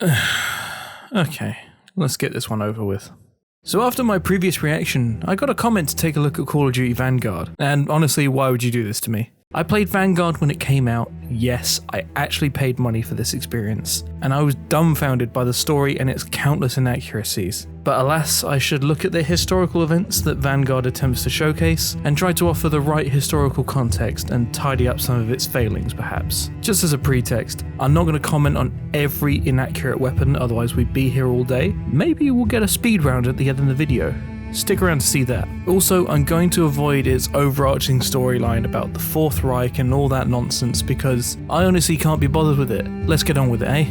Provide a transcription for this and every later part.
Okay, let's get this one over with. So after my previous reaction, I got a comment to take a look at Call of Duty Vanguard, and honestly, why would you do this to me? I played Vanguard when it came out. Yes, I actually paid money for this experience, and I was dumbfounded by the story and its countless inaccuracies. But alas, I should look at the historical events that Vanguard attempts to showcase, and try to offer the right historical context and tidy up some of its failings perhaps. Just as a pretext, I'm not going to comment on every inaccurate weapon, otherwise we'd be here all day. Maybe we'll get a speed round at the end of the video. Stick around to see that. Also, I'm going to avoid its overarching storyline about the Fourth Reich and all that nonsense because I honestly can't be bothered with it. Let's get on with it, eh?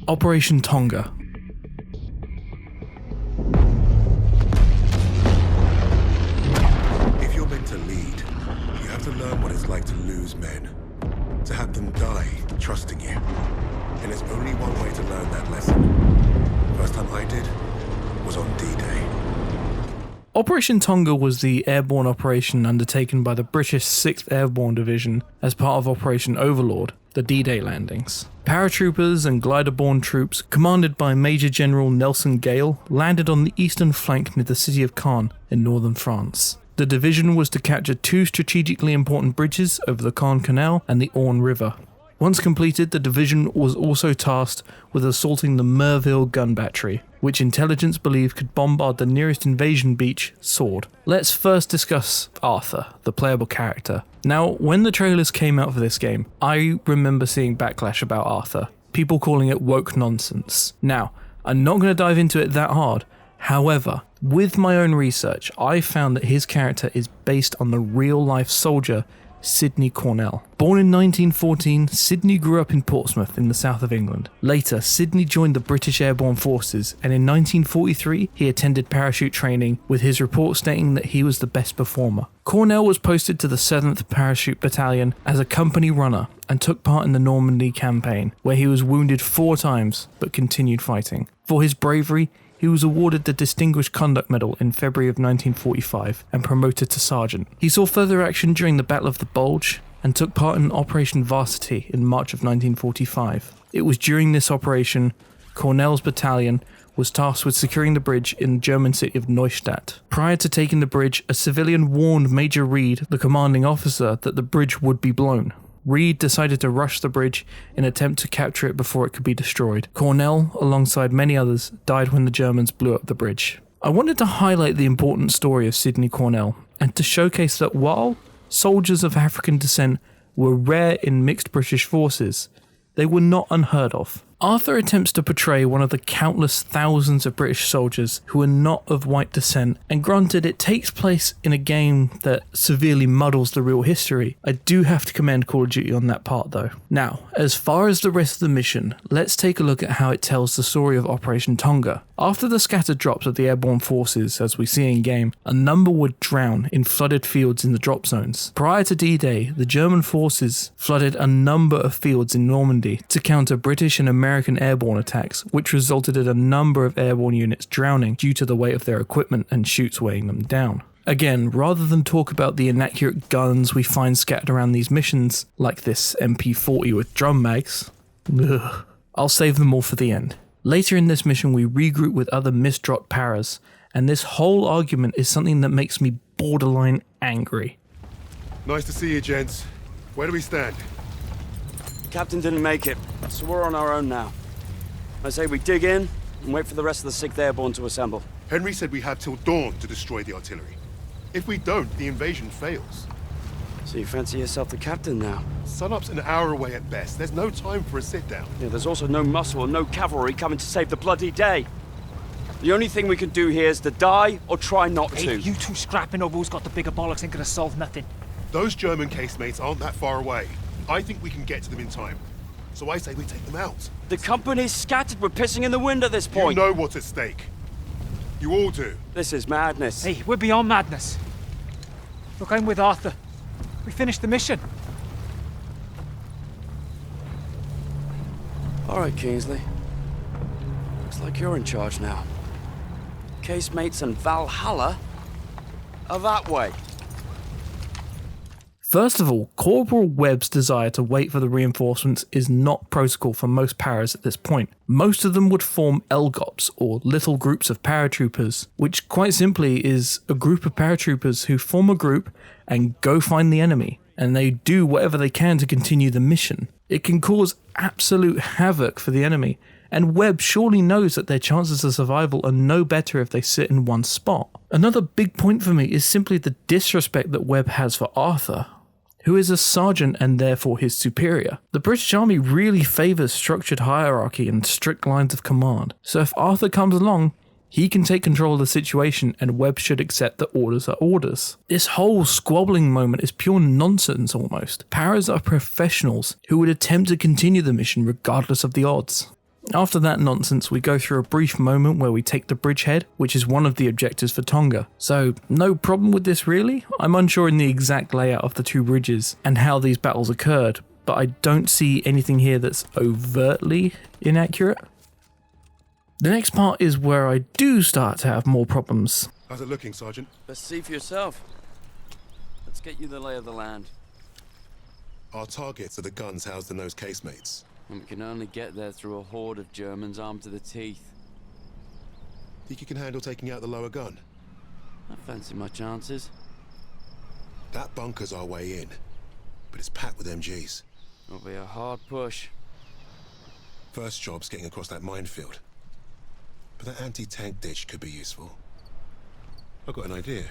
Operation Tonga. If you're meant to lead, you have to learn what it's like to lose men. To have them die trusting you. And there's only one way to learn that lesson. First time I did was on D-Day. Operation Tonga was the airborne operation undertaken by the British 6th Airborne Division as part of Operation Overlord, the D-Day landings. Paratroopers and glider-borne troops, commanded by Major General Nelson Gale, landed on the eastern flank near the city of Caen in northern France. The division was to capture two strategically important bridges over the Caen Canal and the Orne River. Once completed, the division was also tasked with assaulting the Merville gun battery, which intelligence believed could bombard the nearest invasion beach, Sword. Let's first discuss Arthur, the playable character. Now, when the trailers came out for this game, I remember seeing backlash about Arthur, people calling it woke nonsense. Now, I'm not going to dive into it that hard. However, with my own research, I found that his character is based on the real-life soldier Sidney Cornell. Born in 1914, Sidney grew up in Portsmouth in the south of England. Later, Sidney joined the British Airborne Forces, and in 1943 he attended parachute training, with his report stating that he was the best performer. Cornell was posted to the 7th Parachute Battalion as a company runner and took part in the Normandy campaign, where he was wounded 4 times but continued fighting. For his bravery, he was awarded the Distinguished Conduct Medal in February of 1945 and promoted to sergeant. He saw further action during the Battle of the Bulge and took part in Operation Varsity in March of 1945. It was during this operation, Cornell's battalion was tasked with securing the bridge in the German city of Neustadt. Prior to taking the bridge, a civilian warned Major Reed, the commanding officer, that the bridge would be blown. Reed decided to rush the bridge in an attempt to capture it before it could be destroyed. Cornell, alongside many others, died when the Germans blew up the bridge. I wanted to highlight the important story of Sidney Cornell, and to showcase that while soldiers of African descent were rare in mixed British forces, they were not unheard of. Arthur attempts to portray one of the countless thousands of British soldiers who are not of white descent, and granted it takes place in a game that severely muddles the real history, I do have to commend Call of Duty on that part though. Now, as far as the rest of the mission, let's take a look at how it tells the story of Operation Tonga. After the scattered drops of the airborne forces, as we see in game, a number would drown in flooded fields in the drop zones. Prior to D-Day, the German forces flooded a number of fields in Normandy to counter British and American airborne attacks, which resulted in a number of airborne units drowning due to the weight of their equipment and chutes weighing them down. Again, rather than talk about the inaccurate guns we find scattered around these missions, like this MP40 with drum mags, I'll save them all for the end. Later in this mission we regroup with other misdropped paras, and this whole argument is something that makes me borderline angry. Nice to see you, gents. Where do we stand? The captain didn't make it, so we're on our own now. I say we dig in and wait for the rest of the 6th Airborne to assemble. Henry said we have till dawn to destroy the artillery. If we don't, the invasion fails. So you fancy yourself the captain now? Sunup's an hour away at best. There's no time for a sit-down. Yeah, there's also no muscle and no cavalry coming to save the bloody day. The only thing we can do here is to die or try not to. Hey, you two scrapping over who's got the bigger bollocks ain't gonna solve nothing. Those German casemates aren't that far away. I think we can get to them in time. So I say we take them out. The company's scattered. We're pissing in the wind at this point. You know what's at stake. You all do. This is madness. Hey, we're beyond madness. Look, I'm with Arthur. We finished the mission. All right, Kingsley. Looks like you're in charge now. Casemates and Valhalla? That way. First of all, Corporal Webb's desire to wait for the reinforcements is not protocol for most paras at this point. Most of them would form LGOPs, or little groups of paratroopers, which quite simply is a group of paratroopers who form a group and go find the enemy, and they do whatever they can to continue the mission. It can cause absolute havoc for the enemy, and Webb surely knows that their chances of survival are no better if they sit in one spot. Another big point for me is simply the disrespect that Webb has for Arthur, who is a sergeant and therefore his superior. The British Army really favours structured hierarchy and strict lines of command, so if Arthur comes along, he can take control of the situation and Webb should accept that orders are orders. This whole squabbling moment is pure nonsense almost. Paras are professionals who would attempt to continue the mission regardless of the odds. After that nonsense, we go through a brief moment where we take the bridgehead, which is one of the objectives for Tonga. So, no problem with this really. I'm unsure in the exact layout of the two bridges and how these battles occurred, but I don't see anything here that's overtly inaccurate. The next part is where I do start to have more problems. How's it looking, Sergeant? Best see for yourself. Let's get you the lay of the land. Our targets are the guns housed in those casemates. And we can only get there through a horde of Germans armed to the teeth. Think you can handle taking out the lower gun? I fancy my chances. That bunker's our way in, but it's packed with MGs. It'll be a hard push. First job's getting across that minefield. But that anti-tank ditch could be useful. I've got an idea.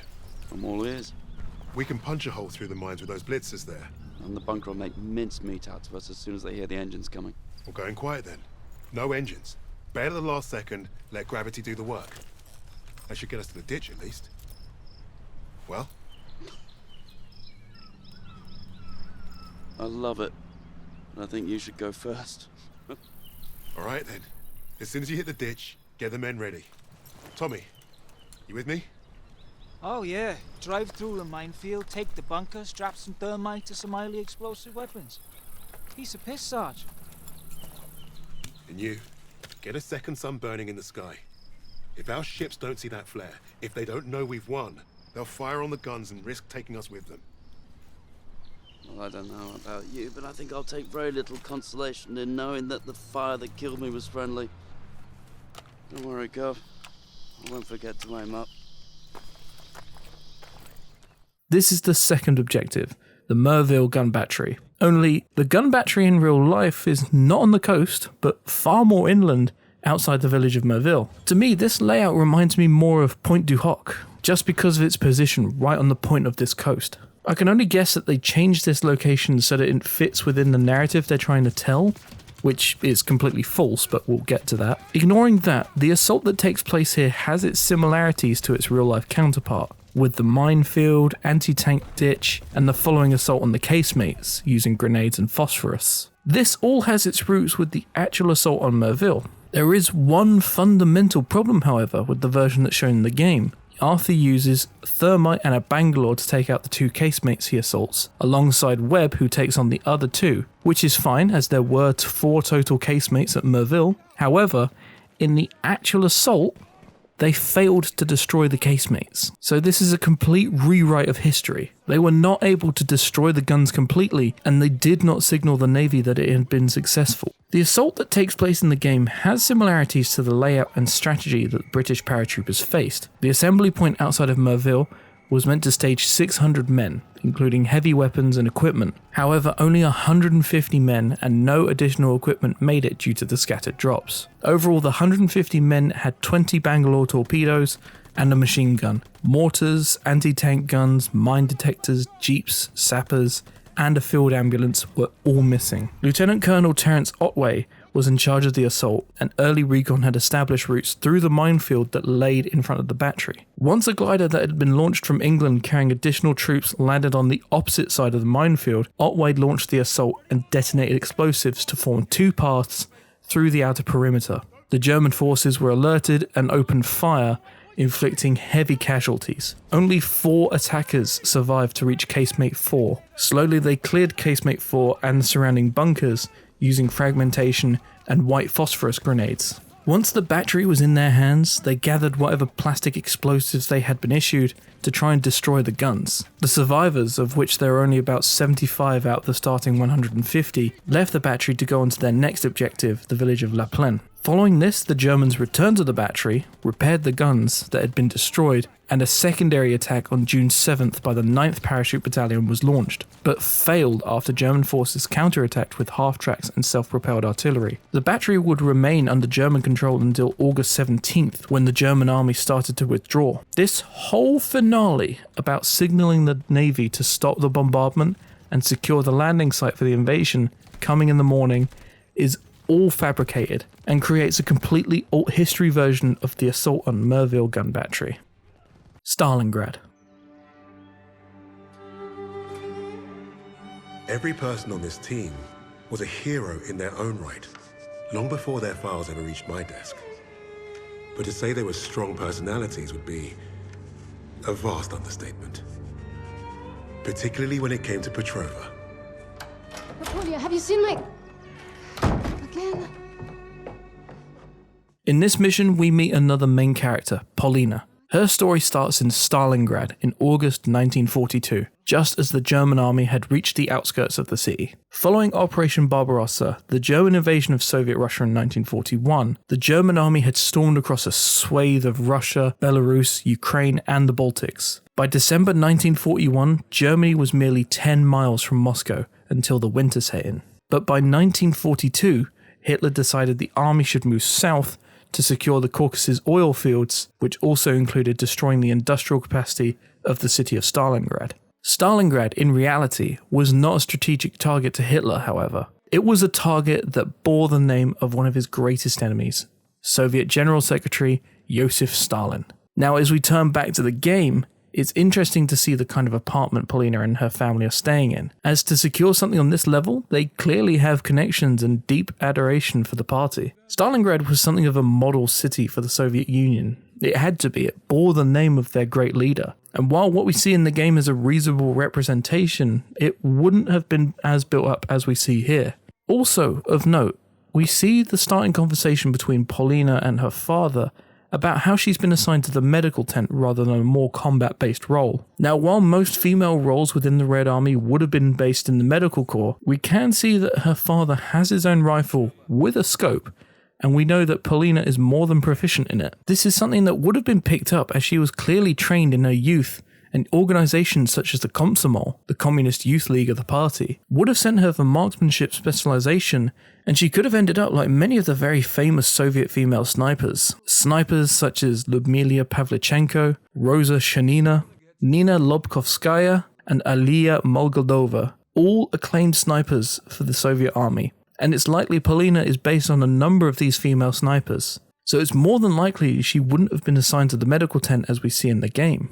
I'm all ears. We can punch a hole through the mines with those blitzers there. And the bunker will make mincemeat out of us as soon as they hear the engines coming. We're going quiet then. No engines. Bail at the last second, let gravity do the work. That should get us to the ditch at least. Well? I love it. And I think you should go first. All right then. As soon as you hit the ditch, get the men ready. Tommy, you with me? Oh yeah, drive through the minefield, take the bunker, strap some thermite to some highly explosive weapons. Piece of piss, Sarge. And you, get a second sun burning in the sky. If our ships don't see that flare, if they don't know we've won, they'll fire on the guns and risk taking us with them. Well, I don't know about you, but I think I'll take very little consolation in knowing that the fire that killed me was friendly. Don't worry, Gov. I won't forget to aim up. This is the second objective, the Merville gun battery. Only, the gun battery in real life is not on the coast, but far more inland, outside the village of Merville. To me, this layout reminds me more of Point du Hoc, just because of its position right on the point of this coast. I can only guess that they changed this location so that it fits within the narrative they're trying to tell, which is completely false, but we'll get to that. Ignoring that, the assault that takes place here has its similarities to its real-life counterpart, with the minefield, anti-tank ditch, and the following assault on the casemates, using grenades and phosphorus. This all has its roots with the actual assault on Merville. There is one fundamental problem, however, with the version that's shown in the game. Arthur uses thermite and a Bangalore to take out the two casemates he assaults, alongside Webb, who takes on the other two, which is fine as there were 4 total casemates at Merville. However, in the actual assault, they failed to destroy the casemates. So this is a complete rewrite of history. They were not able to destroy the guns completely, and they did not signal the Navy that it had been successful. The assault that takes place in the game has similarities to the layout and strategy that British paratroopers faced. The assembly point outside of Merville was meant to stage 600 men, including heavy weapons and equipment. However, only 150 men and no additional equipment made it due to the scattered drops. Overall, the 150 men had 20 Bangalore torpedoes and a machine gun. Mortars, anti-tank guns, mine detectors, jeeps, sappers, and a field ambulance were all missing. Lieutenant Colonel Terence Otway was in charge of the assault, and early recon had established routes through the minefield that laid in front of the battery. Once a glider that had been launched from England carrying additional troops landed on the opposite side of the minefield, Otway launched the assault and detonated explosives to form 2 paths through the outer perimeter. The German forces were alerted and opened fire, inflicting heavy casualties. Only 4 attackers survived to reach Casemate 4. Slowly they cleared Casemate 4 and the surrounding bunkers, using fragmentation and white phosphorus grenades. Once the battery was in their hands, they gathered whatever plastic explosives they had been issued to try and destroy the guns. The survivors, of which there were only about 75 out of the starting 150, left the battery to go on to their next objective, the village of La Plaine. Following this, the Germans returned to the battery, repaired the guns that had been destroyed, and a secondary attack on June 7th by the 9th Parachute Battalion was launched, but failed after German forces counterattacked with half-tracks and self-propelled artillery. The battery would remain under German control until August 17th, when the German army started to withdraw. This whole finale about signalling the Navy to stop the bombardment and secure the landing site for the invasion coming in the morning is all fabricated and creates a completely alt history version of the assault on Merville gun battery. Stalingrad. Every person on this team was a hero in their own right, long before their files ever reached my desk. But to say they were strong personalities would be a vast understatement. Particularly when it came to Petrova. Napoleon, have you seen my... Again? In this mission, we meet another main character, Paulina. Her story starts in Stalingrad in August 1942, just as the German army had reached the outskirts of the city. Following Operation Barbarossa, the German invasion of Soviet Russia in 1941, the German army had stormed across a swathe of Russia, Belarus, Ukraine, and the Baltics. By December 1941, Germany was merely 10 miles from Moscow until the winter set in. But by 1942, Hitler decided the army should move south to secure the Caucasus oil fields, which also included destroying the industrial capacity of the city of Stalingrad. Stalingrad, in reality, was not a strategic target to Hitler, however. It was a target that bore the name of one of his greatest enemies, Soviet General Secretary Joseph Stalin. Now, as we turn back to the game, it's interesting to see the kind of apartment Paulina and her family are staying in. As to secure something on this level, they clearly have connections and deep adoration for the party. Stalingrad was something of a model city for the Soviet Union. It had to be. It bore the name of their great leader. And while what we see in the game is a reasonable representation, it wouldn't have been as built up as we see here. Also, of note, we see the starting conversation between Paulina and her father about how she's been assigned to the medical tent rather than a more combat-based role. Now, while most female roles within the Red Army would have been based in the medical corps, we can see that her father has his own rifle with a scope, and we know that Paulina is more than proficient in it. This is something that would have been picked up as she was clearly trained in her youth, and organizations such as the Komsomol, the Communist Youth League of the party, would have sent her for marksmanship specialization, and she could have ended up like many of the very famous Soviet female snipers. Snipers such as Lyudmila Pavlichenko, Rosa Shanina, Nina Lobkovskaya, and Aliya Molgodova, all acclaimed snipers for the Soviet army. And it's likely Paulina is based on a number of these female snipers. So it's more than likely she wouldn't have been assigned to the medical tent as we see in the game.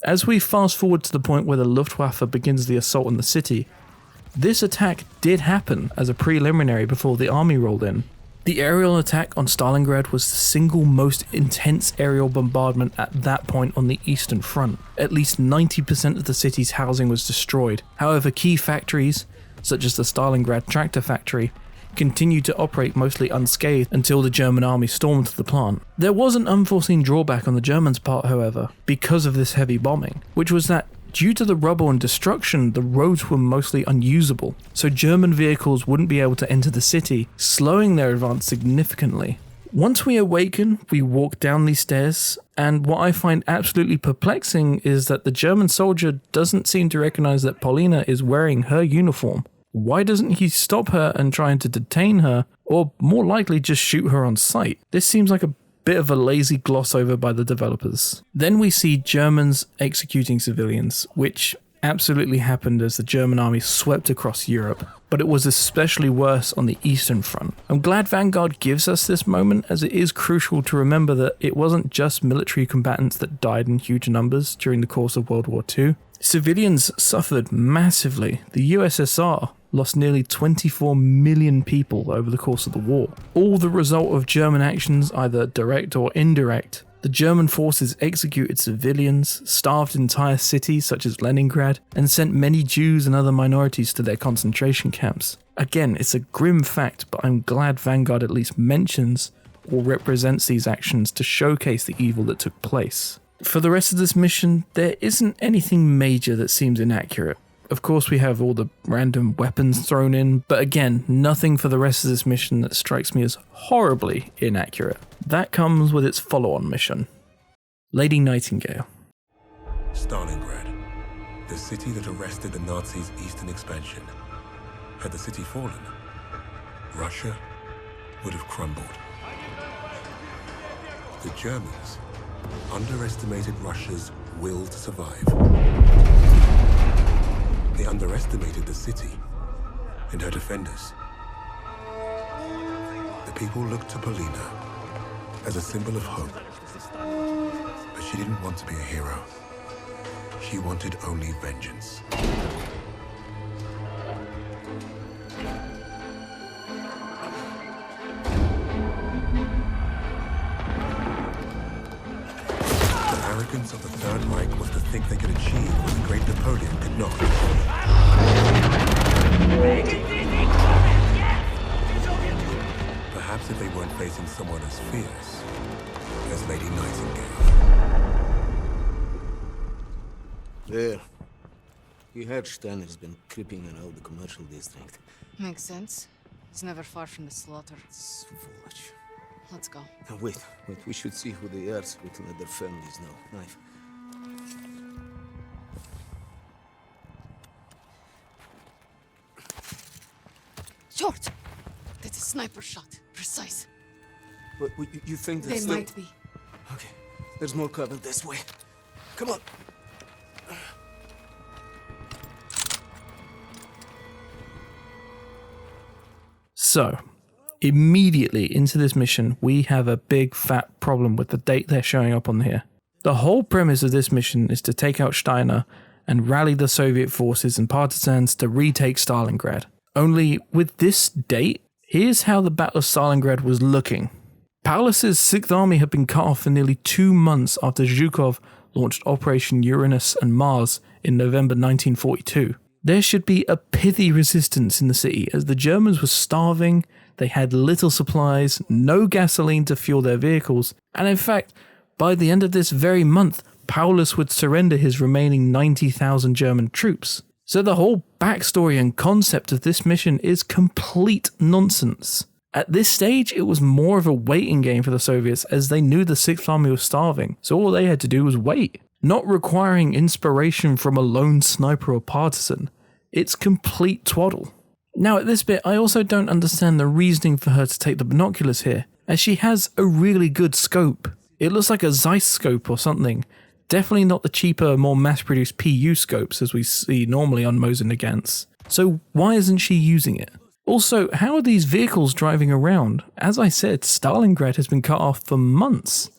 As we fast forward to the point where the Luftwaffe begins the assault on the city, this attack did happen as a preliminary before the army rolled in. The aerial attack on Stalingrad was the single most intense aerial bombardment at that point on the Eastern Front. At least 90% of the city's housing was destroyed. However, key factories, such as the Stalingrad tractor factory, continued to operate mostly unscathed until the German army stormed the plant. There was an unforeseen drawback on the Germans' part, however, because of this heavy bombing, which was that due to the rubble and destruction, the roads were mostly unusable, so German vehicles wouldn't be able to enter the city, slowing their advance significantly. Once we awaken, we walk down these stairs, and what I find absolutely perplexing is that the German soldier doesn't seem to recognize that Paulina is wearing her uniform. Why doesn't he stop her and try to detain her, or more likely just shoot her on sight? This seems like a bit of a lazy gloss over by the developers. Then we see Germans executing civilians, which absolutely happened as the German army swept across Europe, but it was especially worse on the Eastern Front. I'm glad Vanguard gives us this moment, as it is crucial to remember that it wasn't just military combatants that died in huge numbers during the course of World War II. Civilians suffered massively. The USSR lost nearly 24 million people over the course of the war. All the result of German actions, either direct or indirect. The German forces executed civilians, starved entire cities such as Leningrad, and sent many Jews and other minorities to their concentration camps. Again, it's a grim fact, but I'm glad Vanguard at least mentions or represents these actions to showcase the evil that took place. For the rest of this mission, there isn't anything major that seems inaccurate. Of course, we have all the random weapons thrown in, but again, nothing for the rest of this mission that strikes me as horribly inaccurate. That comes with its follow-on mission. Lady Nightingale. Stalingrad, the city that arrested the Nazis' eastern expansion. Had the city fallen, Russia would have crumbled. The Germans underestimated Russia's will to survive. They underestimated the city and her defenders. The people looked to Polina as a symbol of hope. But she didn't want to be a hero. She wanted only vengeance. The arrogance of the Third Reich was to think they could achieve what the great Napoleon could not. Perhaps if they weren't facing someone as fierce as Lady Nightingale. There. You heard Stein has been creeping around the commercial district. Makes sense. He's never far from the slaughter. It's foolish. Let's go. Now wait. We should see who they are so we can let their families know. Knife. Short! That's a sniper shot. Precise. But you think They that's might be. Okay. There's more cover this way. Come on. So, immediately into this mission, we have a big fat problem with the date they're showing up on here. The whole premise of this mission is to take out Steiner and rally the Soviet forces and partisans to retake Stalingrad. Only with this date, here's how the Battle of Stalingrad was looking. Paulus's 6th Army had been cut off for nearly 2 months after Zhukov launched Operation Uranus and Mars in November 1942. There should be a pithy resistance in the city as the Germans were starving, they had little supplies, no gasoline to fuel their vehicles, and in fact, by the end of this very month, Paulus would surrender his remaining 90,000 German troops. So the whole backstory and concept of this mission is complete nonsense. At this stage, it was more of a waiting game for the Soviets as they knew the 6th Army was starving, so all they had to do was wait. Not requiring inspiration from a lone sniper or partisan. It's complete twaddle. Now at this bit, I also don't understand the reasoning for her to take the binoculars here, as she has a really good scope. It looks like a Zeiss scope or something. Definitely not the cheaper, more mass-produced PU scopes as we see normally on Mosin Nagants. So why isn't she using it? Also, how are these vehicles driving around? As I said, Stalingrad has been cut off for months.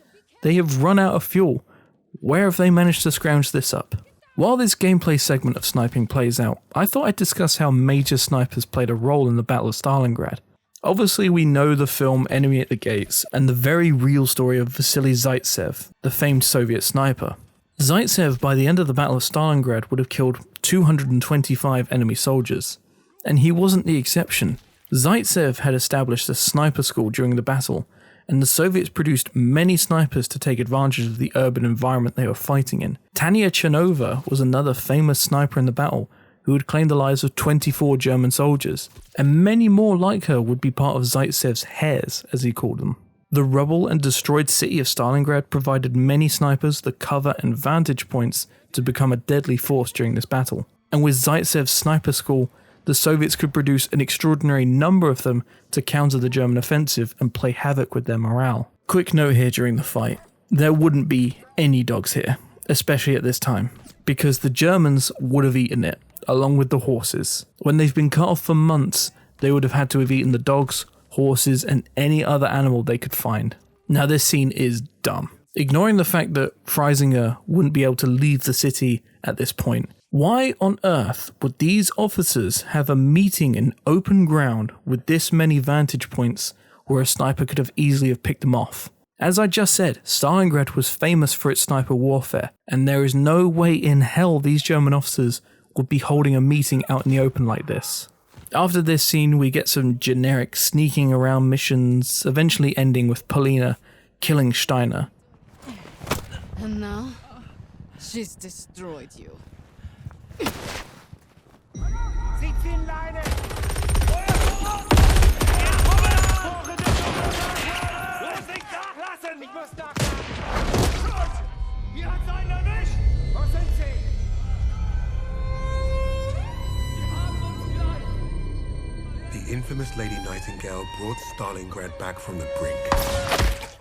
They have run out of fuel. Where have they managed to scrounge this up? While this gameplay segment of sniping plays out, I thought I'd discuss how major snipers played a role in the Battle of Stalingrad. Obviously we know the film Enemy at the Gates and the very real story of Vasily Zaitsev, the famed Soviet sniper. Zaitsev by the end of the Battle of Stalingrad would have killed 225 enemy soldiers. And he wasn't the exception. Zaitsev had established a sniper school during the battle, and the Soviets produced many snipers to take advantage of the urban environment they were fighting in. Tanya Chernova was another famous sniper in the battle who had claimed the lives of 24 German soldiers, and many more like her would be part of Zaitsev's hairs, as he called them. The rubble and destroyed city of Stalingrad provided many snipers the cover and vantage points to become a deadly force during this battle, and with Zaitsev's sniper school, the Soviets could produce an extraordinary number of them to counter the German offensive and play havoc with their morale. Quick note here during the fight, there wouldn't be any dogs here, especially at this time, because the Germans would have eaten it, along with the horses. When they've been cut off for months, they would have had to have eaten the dogs, horses, and any other animal they could find. Now this scene is dumb. Ignoring the fact that Freisinger wouldn't be able to leave the city at this point, why on earth would these officers have a meeting in open ground with this many vantage points where a sniper could have easily have picked them off? As I just said, Stalingrad was famous for its sniper warfare, and there is no way in hell these German officers would be holding a meeting out in the open like this. After this scene, we get some generic sneaking around missions, eventually ending with Paulina killing Steiner. And now, she's destroyed you. The infamous Lady Nightingale brought Stalingrad back from the brink.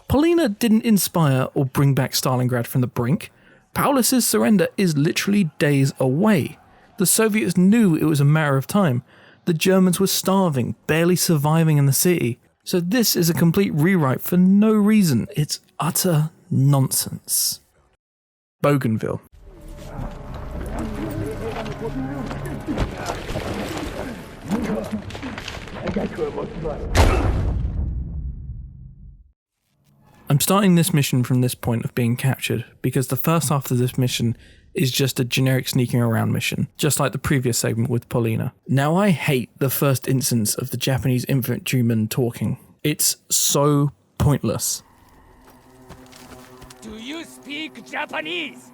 Paulina didn't inspire or bring back Stalingrad from the brink. Paulus's surrender is literally days away. The Soviets knew it was a matter of time. The Germans were starving, barely surviving in the city. So this is a complete rewrite for no reason. It's utter nonsense. Bougainville. I'm starting this mission from this point of being captured because the first half of this mission is just a generic sneaking around mission, just like the previous segment with Paulina. Now I hate the first instance of the Japanese infantryman talking. It's so pointless. Do you speak Japanese?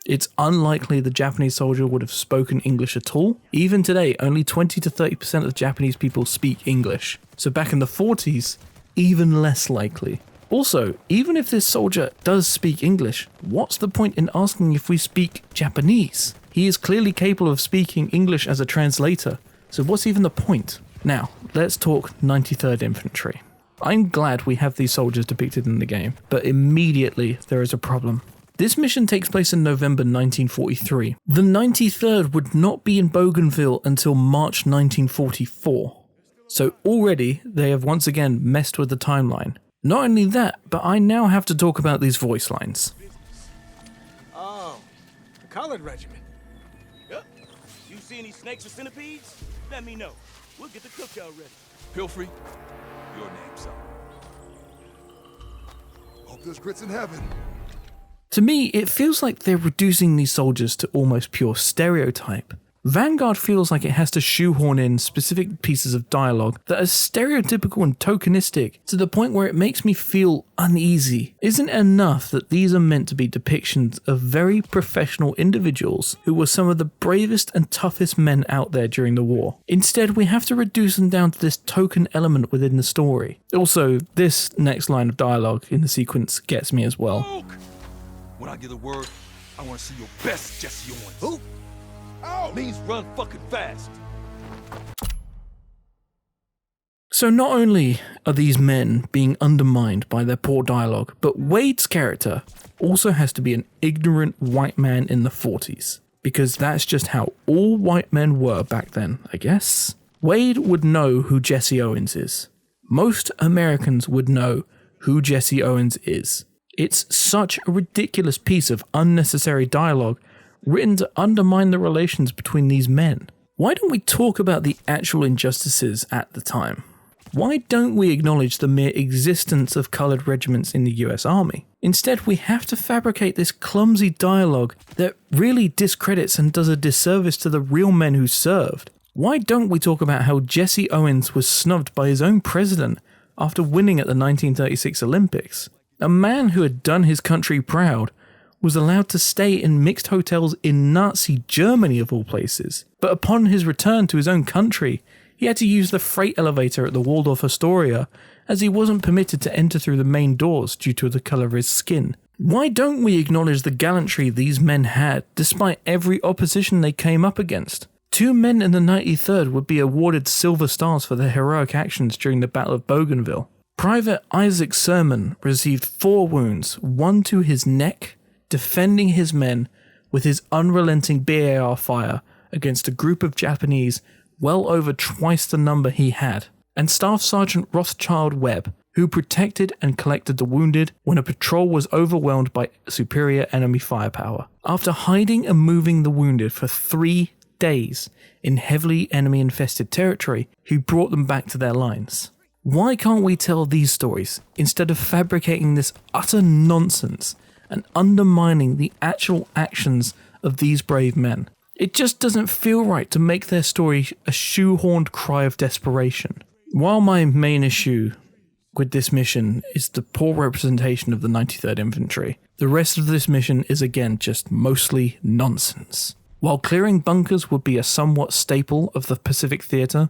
It's unlikely the Japanese soldier would have spoken English at all. Even today, only 20 to 30% of Japanese people speak English. So back in the 40s, even less likely. Also, even if this soldier does speak English, what's the point in asking if we speak Japanese? He is clearly capable of speaking English as a translator, so what's even the point? Now, let's talk 93rd Infantry. I'm glad we have these soldiers depicted in the game, but immediately there is a problem. This mission takes place in November 1943. The 93rd would not be in Bougainville until March 1944. So already they have once again messed with the timeline. Not only that, but I now have to talk about these voice lines. Oh, the colored regiment. Yep. You see any snakes or centipedes? Let me know. We'll get the cookout ready. Pilfrey, your name, son. Hope there's grits in heaven. To me, it feels like they're reducing these soldiers to almost pure stereotype. Vanguard feels like it has to shoehorn in specific pieces of dialogue that are stereotypical and tokenistic to the point where it makes me feel uneasy. Isn't it enough that these are meant to be depictions of very professional individuals who were some of the bravest and toughest men out there during the war? Instead, we have to reduce them down to this token element within the story. Also, this next line of dialogue in the sequence gets me as well. When I get the word, I want to see your best Jesse Owens. Who? Oh, means run fucking fast. So not only are these men being undermined by their poor dialogue, but Wade's character also has to be an ignorant white man in the 40s. Because that's just how all white men were back then, I guess. Wade would know who Jesse Owens is. Most Americans would know who Jesse Owens is. It's such a ridiculous piece of unnecessary dialogue written to undermine the relations between these men. Why don't we talk about the actual injustices at the time? Why don't we acknowledge the mere existence of coloured regiments in the US Army? Instead, we have to fabricate this clumsy dialogue that really discredits and does a disservice to the real men who served. Why don't we talk about how Jesse Owens was snubbed by his own president after winning at the 1936 Olympics? A man who had done his country proud was allowed to stay in mixed hotels in Nazi Germany of all places. But upon his return to his own country, he had to use the freight elevator at the Waldorf Astoria as he wasn't permitted to enter through the main doors due to the colour of his skin. Why don't we acknowledge the gallantry these men had despite every opposition they came up against? 2 men in the 93rd would be awarded Silver Stars for their heroic actions during the Battle of Bougainville. Private Isaac Sermon received 4 wounds, 1 to his neck, defending his men with his unrelenting BAR fire against a group of Japanese well over twice the number he had, and Staff Sergeant Rothschild Webb, who protected and collected the wounded when a patrol was overwhelmed by superior enemy firepower. After hiding and moving the wounded for 3 days in heavily enemy-infested territory, he brought them back to their lines. Why can't we tell these stories instead of fabricating this utter nonsense and undermining the actual actions of these brave men? It just doesn't feel right to make their story a shoehorned cry of desperation. While my main issue with this mission is the poor representation of the 93rd Infantry, the rest of this mission is again just mostly nonsense. While clearing bunkers would be a somewhat staple of the Pacific Theatre,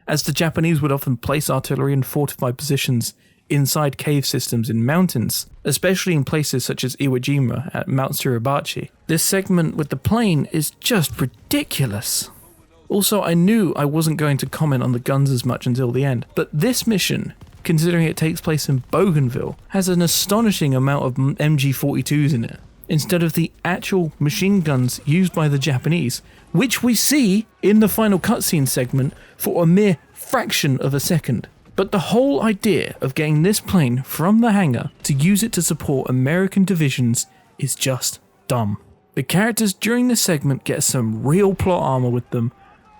as the Japanese would often place artillery in fortified positions inside cave systems in mountains, especially in places such as Iwo Jima at Mount Suribachi, this segment with the plane is just ridiculous. Also, I knew I wasn't going to comment on the guns as much until the end, but this mission, considering it takes place in Bougainville, has an astonishing amount of MG42s in it, instead of the actual machine guns used by the Japanese, which we see in the final cutscene segment for a mere fraction of a second. But the whole idea of getting this plane from the hangar to use it to support American divisions is just dumb. The characters during this segment get some real plot armor with them,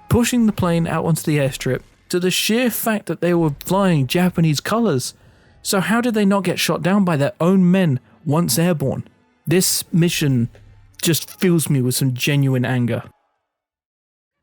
pushing the plane out onto the airstrip to the sheer fact that they were flying Japanese colors. So how did they not get shot down by their own men once airborne? This mission just fills me with some genuine anger.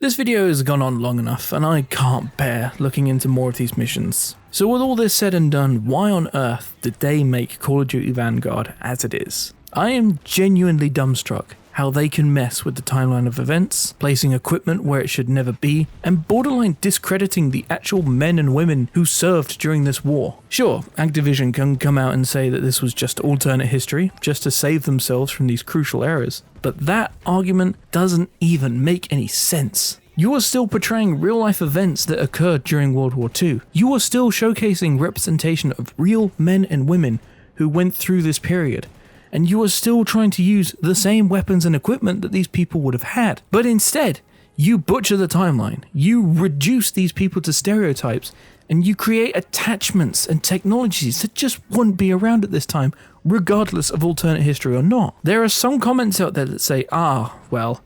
This video has gone on long enough and I can't bear looking into more of these missions. So with all this said and done, why on earth did they make Call of Duty Vanguard as it is? I am genuinely dumbstruck how they can mess with the timeline of events, placing equipment where it should never be, and borderline discrediting the actual men and women who served during this war. Sure, Activision can come out and say that this was just alternate history, just to save themselves from these crucial errors, but that argument doesn't even make any sense. You are still portraying real-life events that occurred during World War II. You are still showcasing representation of real men and women who went through this period. And you are still trying to use the same weapons and equipment that these people would have had. But instead, you butcher the timeline, you reduce these people to stereotypes, and you create attachments and technologies that just wouldn't be around at this time, regardless of alternate history or not. There are some comments out there that say, well,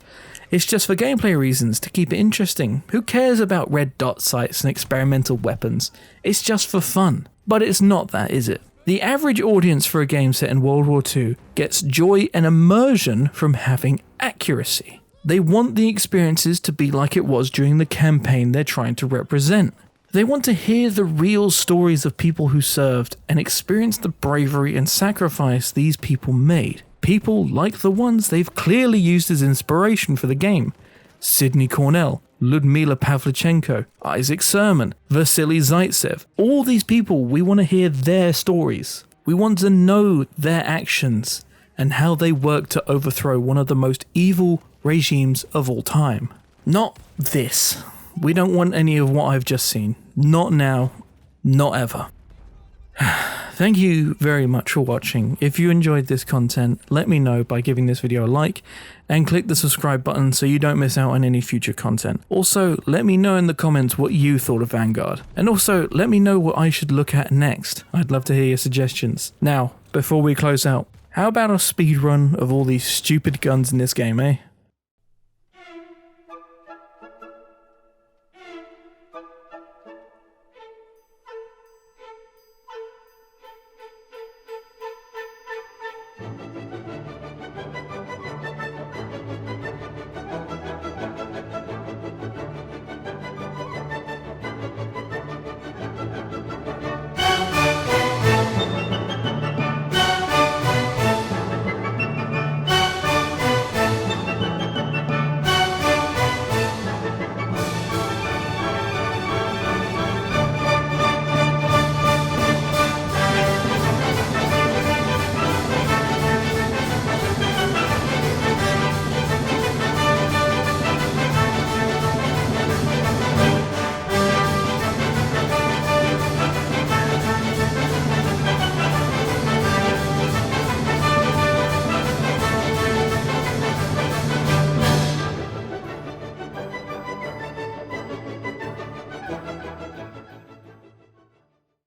it's just for gameplay reasons, to keep it interesting. Who cares about red dot sights and experimental weapons? It's just for fun. But it's not that, is it? The average audience for a game set in World War II gets joy and immersion from having accuracy. They want the experiences to be like it was during the campaign they're trying to represent. They want to hear the real stories of people who served and experience the bravery and sacrifice these people made. People like the ones they've clearly used as inspiration for the game. Sidney Cornell, Ludmila Pavlichenko, Isaac Sermon, Vasily Zaitsev. All these people, we want to hear their stories. We want to know their actions and how they worked to overthrow one of the most evil regimes of all time. Not this. We don't want any of what I've just seen. Not now. Not ever. Thank you very much for watching. If you enjoyed this content, let me know by giving this video a like and click the subscribe button so you don't miss out on any future content. Also, let me know in the comments what you thought of Vanguard. And also, let me know what I should look at next. I'd love to hear your suggestions. Now, before we close out, how about a speed run of all these stupid guns in this game, eh?